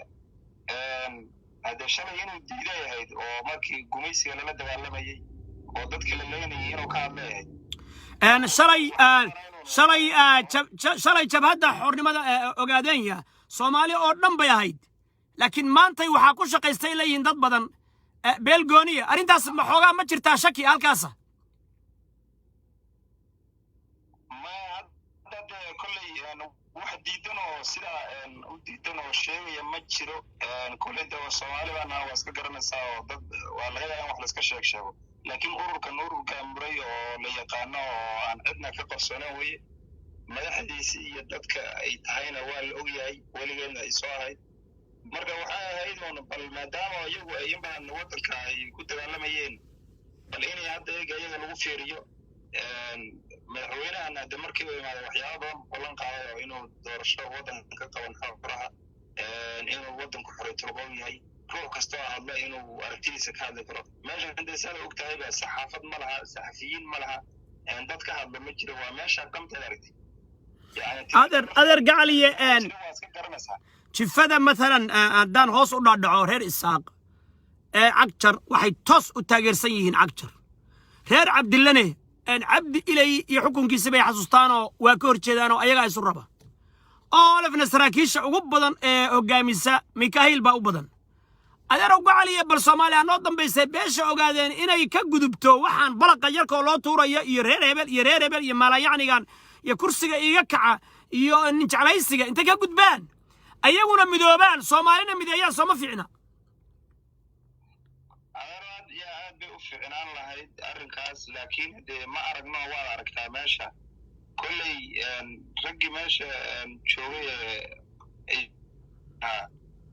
hadda shalay inuu diiday ahayd oo markii gumaysiga lala dagaalamayay oo dadka la leynayay inuu ka hadlayay shalay jabhadda xornimada ogaadenya Soomaali oo dhan bay ahayd laakiin maantay waxaa ku shaqaystay leeyihiin dad badan beelgooniya arrintaas ma xoogaa ma jirtaa shaki halkaasa ma hadda kolley wax diidan oo sida u diidan oo sheegaya ma jiro kolley da Soomaali baana waa iska garanaysaa oo dad waa laga yaabaa wax la iska sheego laakiin ururka muray oo la yaqaano oo aan cidna ka qarsoonaan weeye madaxdiisa iyo dadka ay tahayna waa la ogyahay weligeedna ay soo ahayd marka waxay ahayd bal maadaama iyagu ay inbaan waddanka ay ku dagaalamayeen bal inay hadda iyaga lagu fiiriyo madaxweynahan hadda markii uu imaaday waxyaabo badan ballan qaaday oo inuu doorasho waddanka ka qaban xaraha inuu waddanku xorriyad yahay ruux kasta oo hadla inuu aragtidiisa ka hadli karo meesha hadda sida og tahay ba saxaafad ma laha saxafiyiin ma laha dad ka hadla ma jiro waa meesha kamteed aragti adeer gacaliye jifada مثلا دان هوس ودا دعو رير إساق عكتر waxay toos u taageersan yihiin cagtar reer Cabdillane cabdi ilay xukunkiisa kisbay xasuustaano waa ka horjeedaan oo ayaga isu raba oo lafna saraakiisha ugu badan ee hogaamisa Mikael baa u badan adeer gacaliye bal Soomaaliya noo dambeysay beesha ogaadeen inay ka gudubto waxaan balaqa yarka oo loo tuurayo iyo reer hebel iyo maalayacnigan iyo kursiga iga kaca iyo nin jeclaysiga inta ka gudbaan ayaguna midoobaan Soomaalina mideeyaan soo ma fiicna aad bay u fiicnaan lahayd arrinkaas laakiin ma aragno waa aragtaa meesha kolley raggi meesha joogay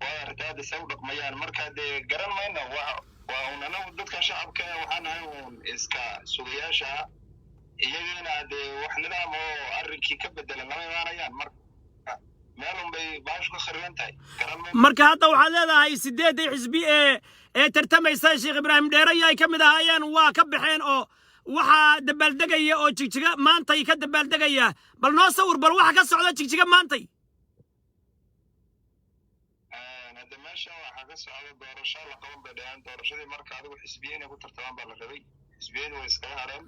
waa aragtaa saw dhaqmayaan marka garan mayna waa unana dadka shacabka waxaan ahay iska sugayaasha iyagina wax nidaam oo arrinkii ka bedelan lama imaanayaan marka marka hadda waxaad leedahay 8 xisbi ee tartamaysa Sheekh Ibraahim Dheere ay kamid ahaayeen waa ka baxeen oo waxa dabaaldegaya oo jigjiga maantay ka dabaaldegaya bal noo sawir bal waxa ka socda jigjiga maantay hadda meesha waxa ka socda doorasho la qaban badaan doorashadii marka adigu xisbiyeen ku tartamaan baa la rabay xisbiyeen way iska hareen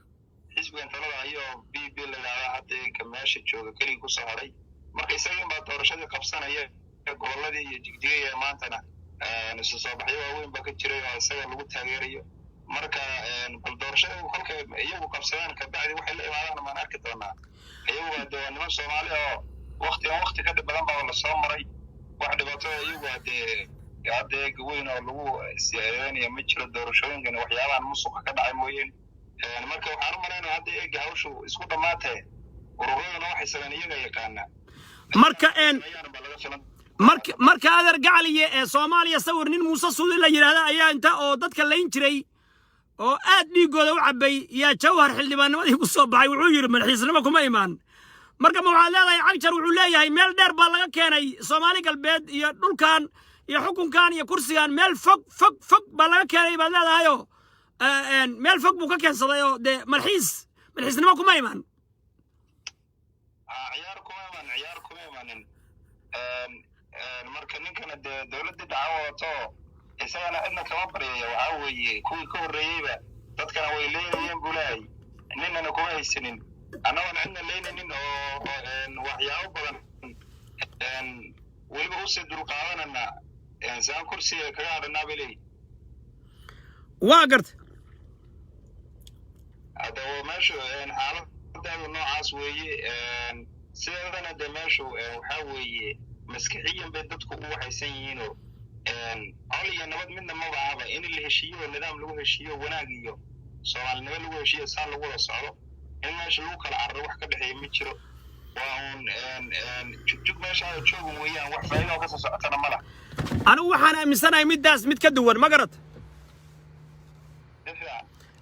xisbigan talada ayo BB laga hadda ka meesha jooga kaliya ku soo haray marka isaga baa doorashadii qabsanaya goboladii iyo jigjiga maantana isu soo baxay waaweyn baa ka jiray oo isaga lagu taageerayo marka bal doorashada kolka iyagu qabsadaan ka bacdi waxay la imaadaan ma arki doonaa iyagu waa niman Soomaali oo waqti ka badan baa la soo maray wax dhibaato iyagu hadda weyn oo lagu siyaadanayo ma jiro doorashooyinkan waxyaabahan musuq ka dhacay mooyeen marka waxaan u maleynayaa hadda eega hawshu isku dhamaatay ururadana waxay sameeyeen iyaga yaqaana marka adeer gacaliye ee Soomaaliya sawir nin Muuse Suudi la yiraahdo ayaa inta oo dadka layn jiray oo aad dhiigooda u cabay yaa jawhar xildhibaannimadii ku soo baxay wuxuu yiri madaxisnimo kuma imaan marka ma waxaad leedahay cagjar wuxuu leeyahay meel dheer baa laga keenay Soomaali galbeed iyo dhulkan iyo xukunkan iyo kursigan meel fog baa laga keenay baad leedahay oo meel fog buu ka keensaday oo madaxisnimo kuma imaan marka ninkana dawladda dacwato isagana cidna kama baryayo waxa weeye kuwii ka horreeyayba dadkana way leeyeen bulay ninna kuma haysanin anagana cidna leeynin oo waxyaabo badan weliba u sii dulqaadanana saan kursiga kaga hadhanaa bilay waa garta hadda meeshu xaaladda noocaas weeye sidana meeshu waxa weeye maskaxiyan bay dadku u waxaysan yihiin oo coliya nabad midna ma baahaba in la heshiiyo nidaam lagu heshiiyo wanaag iyo Soomaalinimo lagu heshiiyo saan lagu wada socdo in meesha lagu kala carro wax ka dhaxeeyo ma jiro jugjug meesha ay joogan weeyaan wax faa'iido ka soo socotana ma laha anigu waxaan aaminsanahay middaas mid ka duwan ma garad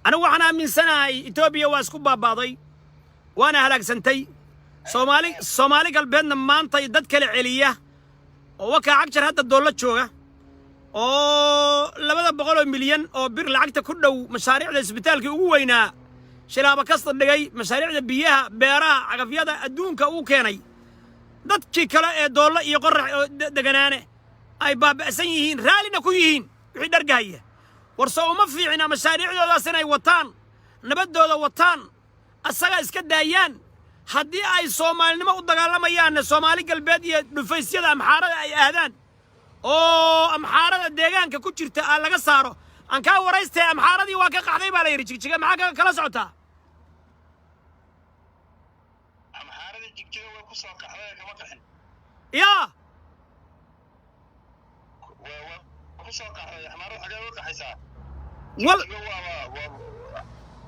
anigu waxaan aaminsanahay Ethiopia waa isku baabaaday waana halaagsantay Soomaali galbeedna maanta dad kale celiya oo waka cagjar hadda dawlad jooga oo 200 milyan oo bir lacagta ku dhow mashaariicda isbitaalka ugu weynaa shilaaba kasta dhigay mashaariicda biyaha beeraha cagafyada adduunka uu keenay dadkii kale ee dawlad iyo qorax deganaane ay baaba'san yihiin raalina ku yihiin wixii dhargahaya warso uma fiicina mashaariicdoodaas inay wataan nabadooda wataan asaga iska daayaan haddii ay Soomaalinimo u dagaalamayaan Soomaali galbeed iyo dhufaysyada amxaarada ay aadaan oo amxaarada deegaanka ku jirta laga saaro aan ka waraystay amxaaradii waa ka qaxday baa la yiri jigjiga maxaa kala socotaa amxaaradii jigjiga way ku soo qaxday kama qaxin yaa ku soo qaxday amxaarada xagee u qaxaysaa wal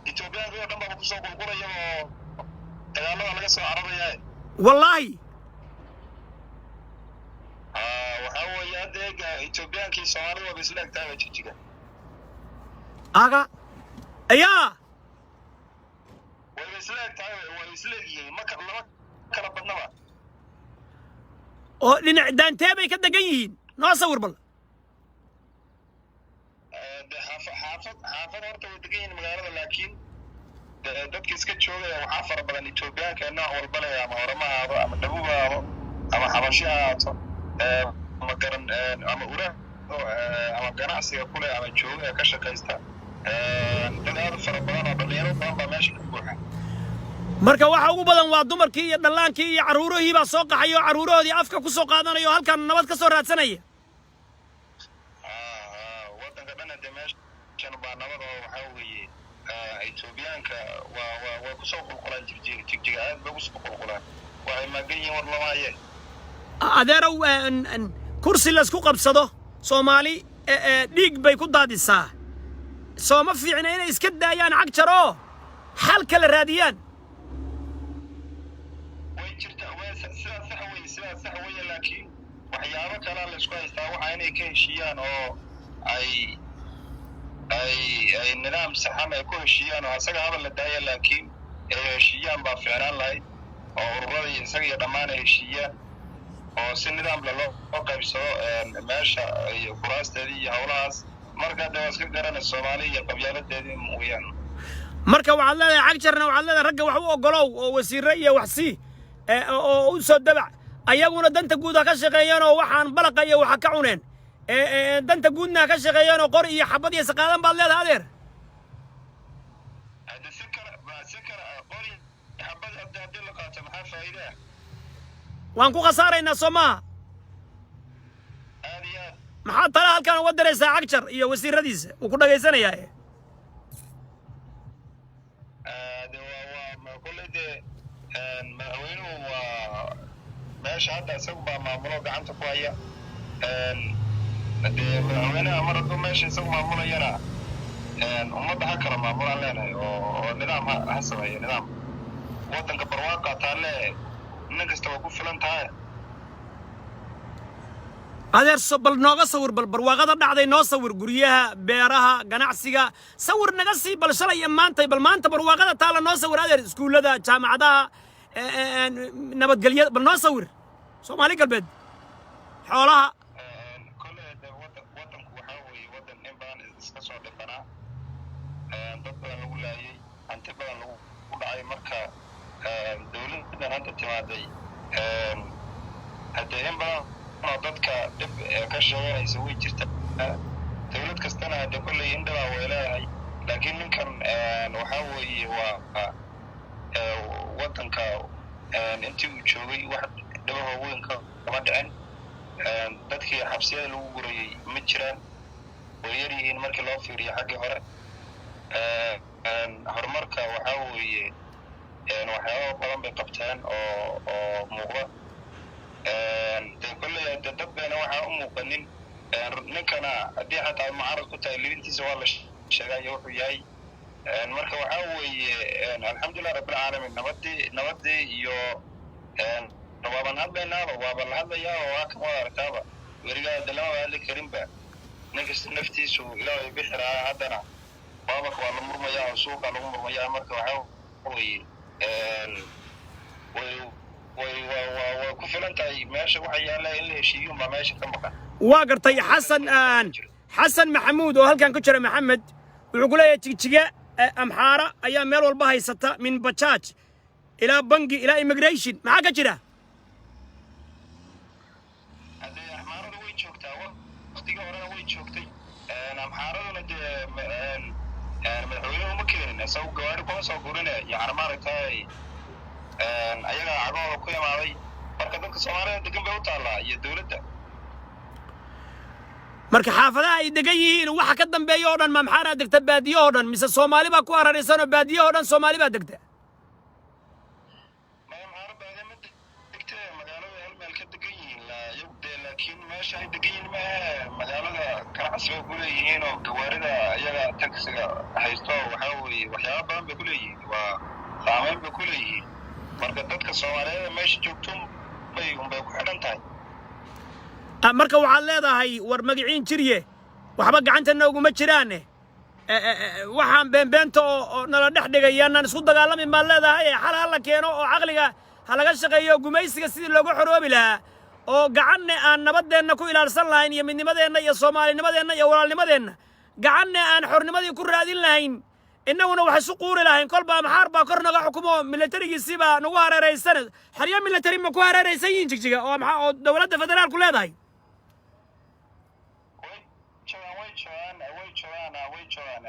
Ethiopia oo dhan baa ku soo qulqulaya oo dagaalada laga soo cararaya wallahi waxa weeye adeega Ethiopiankii Soomaaliya waa isla agtaagay jigjiga aga ayaa way isla agtaagay way isla yihiin ma kala badnaba oo dhinac daantee bay ka degan yihiin noo sawir bal xaafad horta way degan yihiin magaalada laakiin dadka iska joogaya waxaa fara badan Ethiopiaanka nooc walba leh ama oramahaado ama dhabugaado ama xabashihaado ama garan ama ura ama ganacsiga kule ama jooga ka shaqeysta dad aad fara badan oo dhalinyaro badan baa meesha ka buuxa marka waxa ugu badan waa dumarkii iyo dhallaankii iyo caruurihii baa soo qaxay oo caruurahoodii afka ku soo qaadanayo halkan nabad ka soo raadsanaya wadanka dhan ee meeshan baa nabad oo waxa weeye Ethiopiaanka waa ku soo qulqulaan jigjiga aad bay ku soo qulqulaan waxay magan yihiin war lamaayeen adeerow kursi la isku qabsado Soomaali dhiig bay ku daadisaa sooma fiicna inay iska daayaan cagjaroo xal kala raadiyaan way jirtaa sidaas sax weeye laakiin waxyaabo kale la isku haystaa waxa inay ka heshiiyaan oo ay nidaam saxan ay ku heshiiyaan oo asaga hadal la daaya laakiin ay heshiiyaan baa fiicnaan lahayd oo ururada isaga iyo dhammaan ay heshiiyaan oo si nidaam loo qaybsado meesha iyo kuraasteedii iyo howlahaas marka dee iska garanay Soomaaliya iyo qabyaaladeedii mooyaan marka waxaad leedahay cagjarna waxaad leedahay ragga wax u ogolow oo wasiirro iyo wax sii oo u soo dabac ayaguna danta guud ka shaqeeyaan oo waxaan balaqa iyo waxa ka cuneen danta guudna ka shaqeeyaan oo qor iyo xabad iyo saqaadan baad leedahay adeer hada sikara qori xabad haddii la qaato maxaa faa'iido waan ku khasaaraynaa Soomaa aad iyo maxaa tala halkan uga diraysaa cagjar iyo wasiiradiisa uu ku dhageysanayaa kulleyde madaxweynuhu waa meesha hadda isagu baa maamulo gacanta ku haya dee madaxweynaha mar hadduu meesha isagu maamulayana ummadda ha kala maamulaan leenahay oo nidaam ha sameeyo nidaam waddanka barwaaqa taalle nin kasta waa ku filan tahay adeer bal nooga sawir bal barwaaqada dhacday noo sawir guryaha beeraha ganacsiga sawir naga sii bal shalay maanta bal maanta barwaaqada taala noo sawir adeer iskuulada jaamacadaha nabadgelyo bal noo sawir Soomaali galbeed xoolaha kolleyda waddanku waxa weeye waddan in badan iska soo dhibanaa dad badan lagu laayay hanti badan lagu dhacay marka dawladdan hadda timaaday haddee in badan oo dadka dib ka sheeganaysa way jirta dawlad kastana hadde kolley indhabaa way leedahay laakiin ninkan waxa weeye waa waddanka intii uu joogay wax dhabaha weynka kama dhicin dadkii xabsiyada lagu gurayay ma jiraan way yar yihiin markii loo fiiriyo xaggii hore horumarka waxa weeye waxyaabo badan bay qabteen oo muuqda dee kolley dee dad bayna waxaa u muuqanin ninkana haddii xataa mucaarad ku tahay libintiisa waa la sheegayo wuxuu yahay marka waxa weeye alxamdulilah rabbilcaalamiin nabadii iyo waaban hadlaynaaba waaban la hadlayaa oo waa kan wada arkaaba werigaa dalama hadli karinba ninkasta naftiisu ilaahay bixi lahaa haddana baabaka waa la murmayaa oo suuqa lagu murmayaa marka waxaa weeye way ku filan tahay meesha waxa yaalla in la heshiiyo unbaa meesha ka maqan waa gartay xasan maxamuud oo halkan ku jira maxamed wuxuu ku leeyahay jigjiga amxaara ayaa meel walba haysata min bajaaj ilaa bangi ilaa immigration maxaa ka jira haddee amxaarada way joogtaa waqtigii horena way joogtay amxaaraduna dee madaxweynuhu ma keenin isagu gawaari kuma soo gurine yani maaragtay ayagaa cagahooda ku imaaday marka dadka soomaalida degan bay u taallaa iyo dowladda marka xaafadaha ay degan yihiin waxa ka dambeeya oo dhan ma maxaana degta baadiyo oo dhan mise Soomaali baa ku hararaysan oo baadiyo oo dhan Soomaali baa degta amxaara baadiyo ma degta magaalada hal meel ka degan yihiin laakiin meesha ay degan yihiin magaalada ganacsiga ku leeyihiin oo gawaarida iyaga taksiga haysto waxaa weeye waxyaaba badan bay ku leeyihiin waa saameyn bay ku leeyihiin marka dadka Soomaaliyeed meesha joogto unbay ku xidhan tahay marka waxaad leedahay war magaciin jiriye waxba gacanta nooguma jiraan waxaan beenbeenta oo nala dhex dhigayaan isku dagaalamin ma leedahay xal la keeno oo aqliga ha laga shaqeeyo gumaysiga sidii looga xoroobi lahaa oo gacanne aan nabadeena ku ilaalsan lahayn iyo midnimadeena iyo Soomaalinimadeena iyo walaalnimadeena gacanne aan xornimadii ku raadin lahayn innaguna wax isu quuri lahayn kolba maxaar baa kor naga xukumo militarigiisiba nagu hareeraysan xariya militari ma ku hareeraysan yihiin jigjiga oo dawladda federaalku leedahay way joogaan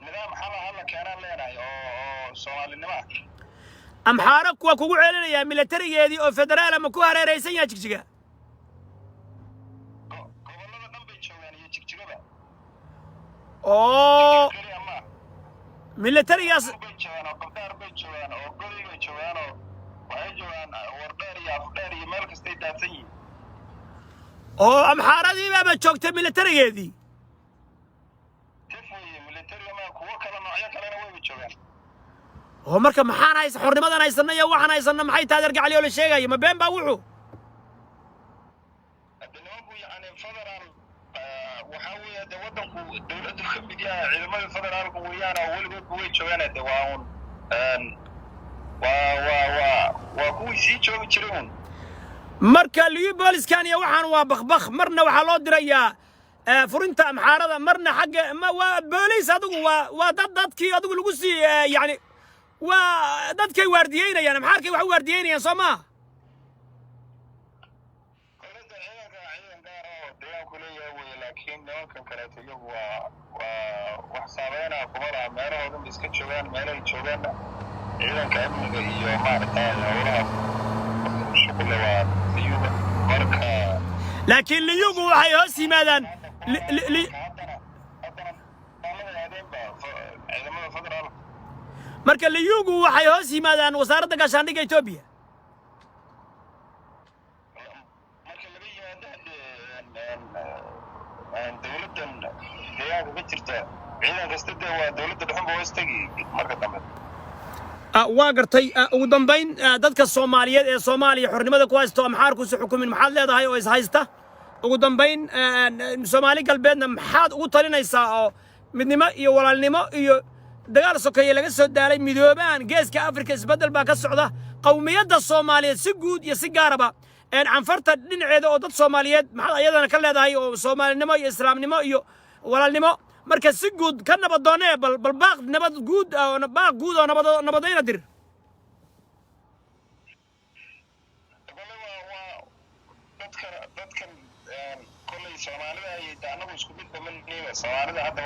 nidaam xala keenaan leenahay oo Soomaalinimo amxaara kuwa kugu celinaya militarigeedii oo federaal ama ku hareeraysan yahay jigjiga gobolada dhan bay joogaan iyo jigjigada oo militarigaas bay joogaan oo qabdaar bay joogaan oo gori bay joogaan oo waxay joogaan wardheer iyo afdheer iyo meel kastay daadsan yihiin oo amxaaradii baaba joogtay militarigeedii kuwa kala noocyo kalena way joogaan oo marka maxaan haysa xornimadan haysanay iyo waxaan haysanay maxay taageer gacali oo la sheegay ma been baa wuxuu adduunku yani federal waxa weeye wadanku dawladdu ka mid yahay ciidamada federaalku weeyaan oo waligood way joogaan waa kuwii sii joogi jireen marka liyu booliskan iyo waxaan waa bakbakh marna waxa loo dirayaa furinta amxaarada marna xagga ma waa boolis adigu waa dadkii adigu lagu sii yani waa dadkay waardiyeynayaan amxaarkay wax waardiyeynayaan Soomaa kolada ciidan gaar oo deegaanku leeyahay laakiin nimankan kale iyagu wax saameyn kuma laha meelahooda iska joogaan meelahay joogaan ciidanka amniga iyo maaragtay howlaha shughul waa liyuga marka laakiin liyugu waxay hoos yimaadaan marka liyugu waxay hoos yimaadaan wasaaradda gaashaandhigga Itoobiya marka laga yimaado dawladdan deegaanka ka jirta ciidan kasta waa dawladda dhexba hoos tagi marka dambe waa gartay ugu dambayn dadka Soomaaliyeed ee Soomaaliya xornimada ku haysto amxaarku si xukumin maxaad leedahay oo is haysta ugu dambayn Soomaali galbeedna maxaad ugu talinaysaa oo midnimo iyo walaalnimo iyo dagaal sokeeye laga soo daalay midoobaan geeska Afrika isbedel baa ka socda qowmiyadda Soomaaliyeed si guud iyo si gaaraba canfarta dhinaceeda oo dad Soomaaliyeed maxaad ayadana ka leedahay oo Soomaalinimo iyo Islaamnimo iyo walaalnimo marka si guud ka nabadoonee bal baaq nabad guud oo nabadayna dir dadkan kolay Soomaalida ay anagu isku mid bamanayna Soomaalida hadda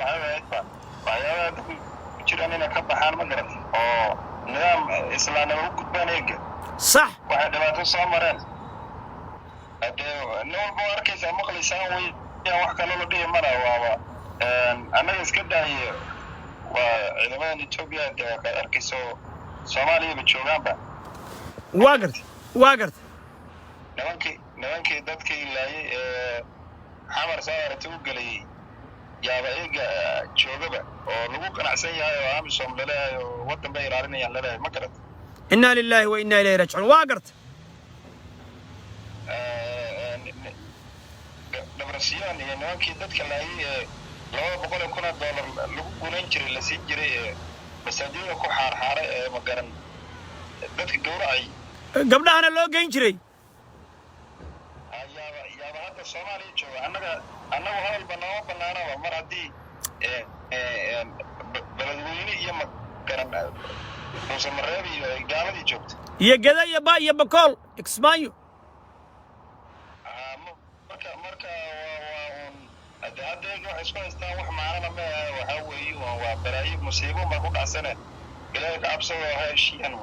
waxyaalaha ku jiraan inay ka baxaan ma garan oo nidaam islaamnimo u gudbaan eega صح waxay dhibaato soo mareen hadee nin walba arkaysa maqlaysaan way wax kale la dhihi mara waaba annaga iska daaye waa ciidamada Itoobiya ka arkayso Soomaaliya ma joogaanba waa gartay nimankii dadkii ilaayay xamar saarati u galay yaaba eega joogaba oo lagu qanacsan yahay oo amisom leeyahay oo wadan bay ilaalinayaan leeyahay ma garad inna lillahi wa inna ilayhi raaji'uun waa gartay debrasiyon iyo nimankii dadka laayay $200,000 lagu guuleyn jiray la siin jiray masaajidada ku xaarxaaray ma garan dadka gowracay gabdhahana loo geyn jiray yaaba hadda Soomaaliya jooga annagu hadalba nooma banaanaba mar haddii beledweyne iyo ma garan Muusamareeb iyo gaaladii joogta iyo geda iyo ba iyo bakool Kismaayo marka hadda wax isku haystaan wax macnana ma aha waxa weeye waa baraayo musiibo ma ku dhacsane ilaahay ka cabsado ha heshiiyaan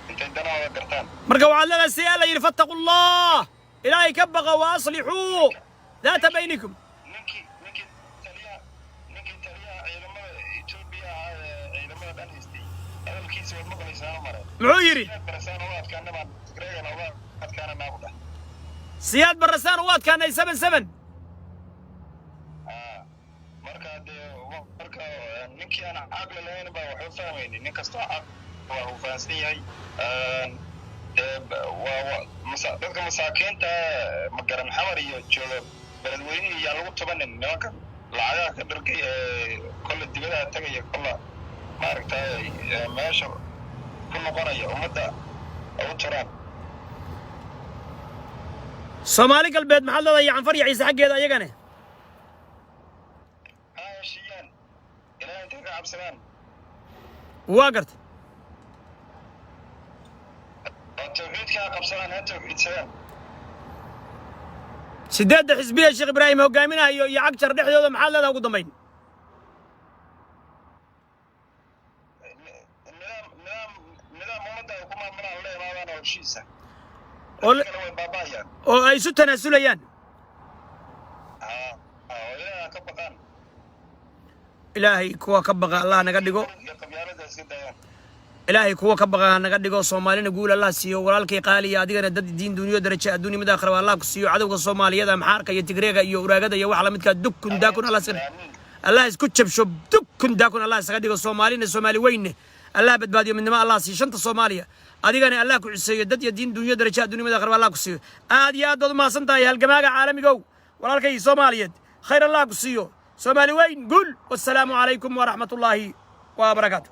intay danahooda gartaan marka waxaad leedahay si alla yidhi fattaqullah ilaahay ka baqa wa aslixuu daata baynikum ninkii taliyaha ciidamada Itoobiya ciidamada dhan haystay hadalkiisa waad maqlaysaa mare muxuu yidhi siyaad barasaan u adkaanay 77 marka ninkii aan caqli lahayn baa wuxuu fahmaynin nin kastoo waa uu fahansan yahay dadka masaakiinta ma garan xamar iyo jooga beledweyne iyo lagu tabanin nimanka lacagaha ka dhargay kolle dibadaha tagaya kolla maaragtay meesha ku noqonaya ummadda ugu turaan Soomaali galbeed maxaad leedahay canfar iyo ciise xaggeeda ayagana heshiiyaan ilaahay intay ka cabsadaan waa gartay tawxiidka qabsadaan ha tawxiidsadaan sideedda xisbiya Sheekh Ibraahim hogaaminayo iyo cagjar dhexdooda maxaad leedahay ugu dambayn nidaam ummadda ku maamulaan la imaadaan oo heshiisa oo ay isu tanaasulayaan ilaahay kuwa ka baqa Allah naga dhigo ilaahay kuwa ka baqa naga dhigo Soomaalina guul Allah siiyo walaalkay qaaliya adigana dad diin duuniyo darajo adduunyo mid aakhir Allah ku siiyo cadawga Soomaaliyada maxaarka iyo Tigreega iyo uraagada iyo wax la midka dukun daakun Allah isku jabsho dukun daakun Allah isaga dhigo Soomaalina Soomaali weyne Allah badbaadiyo midnimo Allah siiyo shanta Soomaaliya adigana Allah ku ciseeyo dad iyo diin duuniyo darajo adduunyo mid aakhir Allah ku siiyo aad iyo aad ma santahay halgamaaga caalamiga walaalkay Soomaaliyeed khayr Allah ku siiyo Soomaali weyn guul wasalaamu calaykum wa rahmatullaahi wa barakaatuh